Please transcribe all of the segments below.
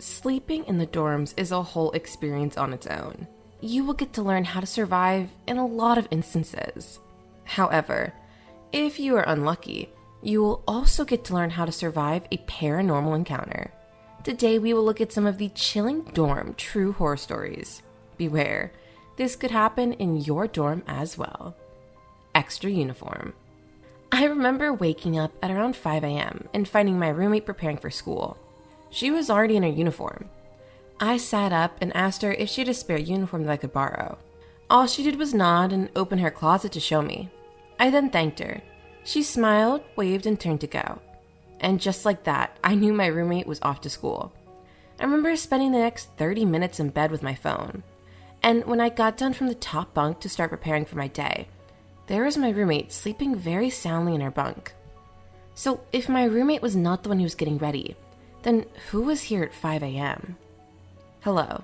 Sleeping in the dorms is a whole experience on its own. You will get to learn how to survive in a lot of instances. However, if you are unlucky, you will also get to learn how to survive a paranormal encounter. Today we will look at some of the chilling dorm true horror stories. Beware, this could happen in your dorm as well. Extra uniform. I remember waking up at around 5 a.m. and finding my roommate preparing for school. She was already in her uniform. I sat up and asked her if she had a spare uniform that I could borrow. All she did was nod and open her closet to show me. I then thanked her. She smiled, waved, and turned to go. And just like that, I knew my roommate was off to school. I remember spending the next 30 minutes in bed with my phone. And when I got down from the top bunk to start preparing for my day, there was my roommate sleeping very soundly in her bunk. So if my roommate was not the one who was getting ready, then who was here at 5 a.m.? Hello.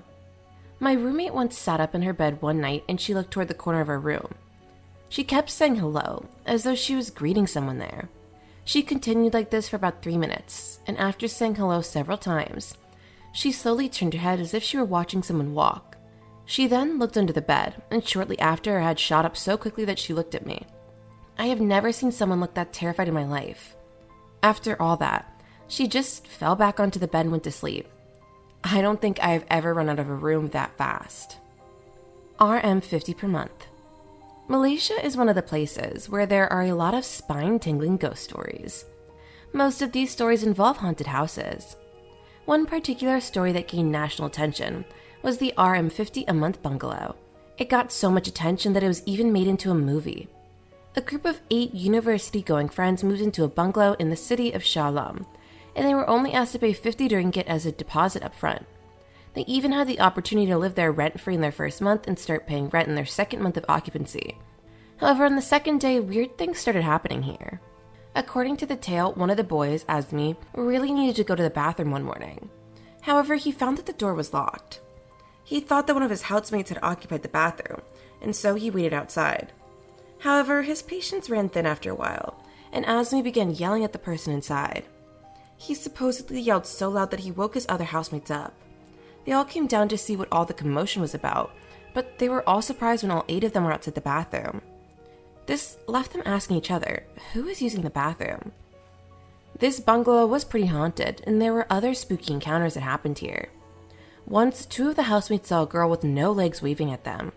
My roommate once sat up in her bed one night and she looked toward the corner of her room. She kept saying hello, as though she was greeting someone there. She continued like this for about 3 minutes, and after saying hello several times, she slowly turned her head as if she were watching someone walk. She then looked under the bed, and shortly after her head shot up so quickly that she looked at me. I have never seen someone look that terrified in my life. After all that, she just fell back onto the bed and went to sleep. I don't think I have ever run out of a room that fast. RM50 per month. Malaysia is one of the places where there are a lot of spine-tingling ghost stories. Most of these stories involve haunted houses. One particular story that gained national attention was the RM50 a month bungalow. It got so much attention that it was even made into a movie. A group of 8 university-going friends moved into a bungalow in the city of Shah Alam, and they were only asked to pay $50 ringgit as a deposit up front. They even had the opportunity to live there rent-free in their first month and start paying rent in their second month of occupancy. However, on the second day, weird things started happening here. According to the tale, one of the boys, Azmi, really needed to go to the bathroom one morning. However, he found that the door was locked. He thought that one of his housemates had occupied the bathroom, and so he waited outside. However, his patience ran thin after a while, and Azmi began yelling at the person inside. He supposedly yelled so loud that he woke his other housemates up. They all came down to see what all the commotion was about, but they were all surprised when all 8 of them were outside the bathroom. This left them asking each other, who is using the bathroom? This bungalow was pretty haunted, and there were other spooky encounters that happened here. Once, 2 of the housemates saw a girl with no legs waving at them.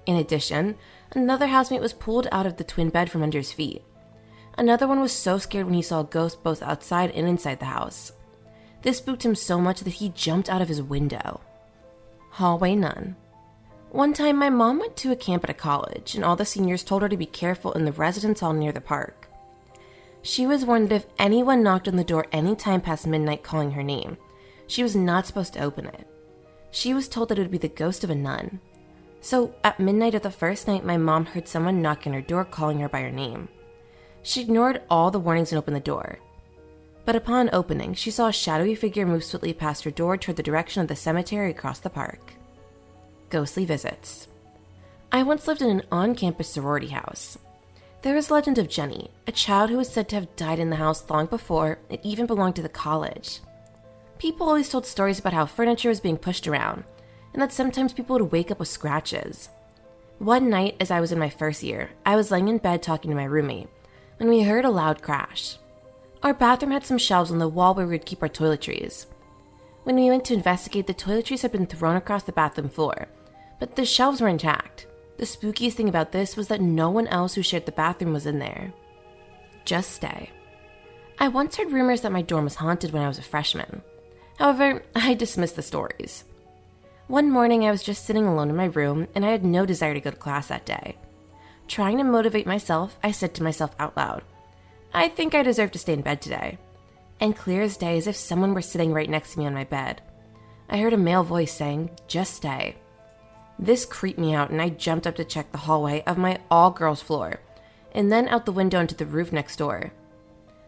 In addition, another housemate was pulled out of the twin bed from under his feet. Another one was so scared when he saw a ghost both outside and inside the house. This spooked him so much that he jumped out of his window. Hallway nun. One time, my mom went to a camp at a college, and all the seniors told her to be careful in the residence hall near the park. She was warned that if anyone knocked on the door any time past midnight calling her name, she was not supposed to open it. She was told that it would be the ghost of a nun. So, at midnight of the first night, my mom heard someone knock on her door calling her by her name. She ignored all the warnings and opened the door. But upon opening, she saw a shadowy figure move swiftly past her door toward the direction of the cemetery across the park. Ghostly visits. I once lived in an on-campus sorority house. There is a legend of Jenny, a child who was said to have died in the house long before it even belonged to the college. People always told stories about how furniture was being pushed around, and that sometimes people would wake up with scratches. One night, as I was in my first year, I was laying in bed talking to my roommate, when we heard a loud crash. Our bathroom had some shelves on the wall where we would keep our toiletries. When we went to investigate, the toiletries had been thrown across the bathroom floor, but the shelves were intact. The spookiest thing about this was that no one else who shared the bathroom was in there. Just stay. I once heard rumors that my dorm was haunted when I was a freshman. However, I dismissed the stories. One morning, I was just sitting alone in my room, and I had no desire to go to class that day. Trying to motivate myself, I said to myself out loud, I think I deserve to stay in bed today. And clear as day, as if someone were sitting right next to me on my bed, I heard a male voice saying, just stay. This creeped me out, and I jumped up to check the hallway of my all-girls floor, and then out the window into the roof next door.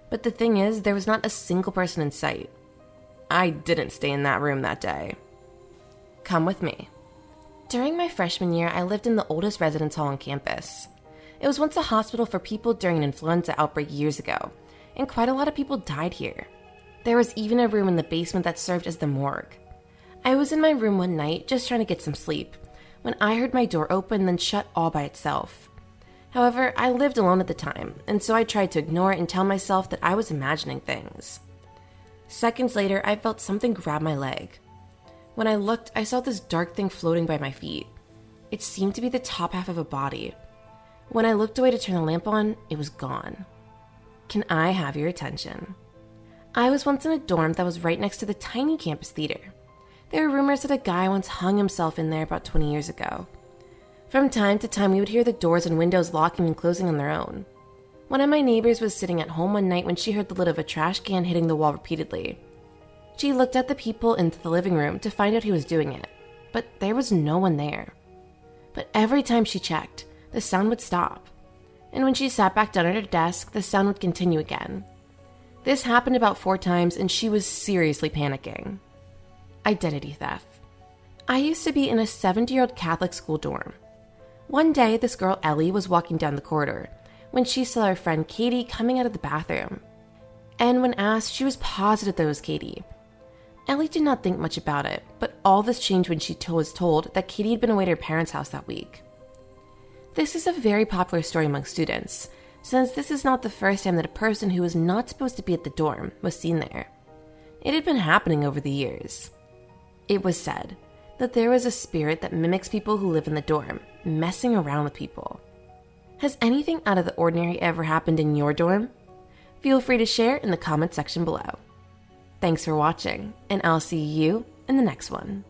But the thing is, there was not a single person in sight. I didn't stay in that room that day. Come with me. During my freshman year, I lived in the oldest residence hall on campus. It was once a hospital for people during an influenza outbreak years ago, and quite a lot of people died here. There was even a room in the basement that served as the morgue. I was in my room one night just trying to get some sleep when I heard my door open then shut all by itself. However, I lived alone at the time, and so I tried to ignore it and tell myself that I was imagining things. Seconds later, I felt something grab my leg. When I looked, I saw this dark thing floating by my feet. It seemed to be the top half of a body. When I looked away to turn the lamp on, it was gone. Can I have your attention? I was once in a dorm that was right next to the tiny campus theater. There were rumors that a guy once hung himself in there about 20 years ago. From time to time, we would hear the doors and windows locking and closing on their own. One of my neighbors was sitting at home one night when she heard the lid of a trash can hitting the wall repeatedly. She looked at the people in the living room to find out who was doing it, but there was no one there. But every time she checked, the sound would stop. And when she sat back down at her desk, the sound would continue again. This happened about 4 times, and she was seriously panicking. Identity theft. I used to be in a 70-year-old Catholic school dorm. One day, this girl Ellie was walking down the corridor when she saw her friend Katie coming out of the bathroom. And when asked, she was positive that it was Katie. Ellie did not think much about it, but all this changed when she was told that Katie had been away at her parents' house that week. This is a very popular story among students, since this is not the first time that a person who was not supposed to be at the dorm was seen there. It had been happening over the years. It was said that there was a spirit that mimics people who live in the dorm, messing around with people. Has anything out of the ordinary ever happened in your dorm? Feel free to share in the comment section below. Thanks for watching, and I'll see you in the next one.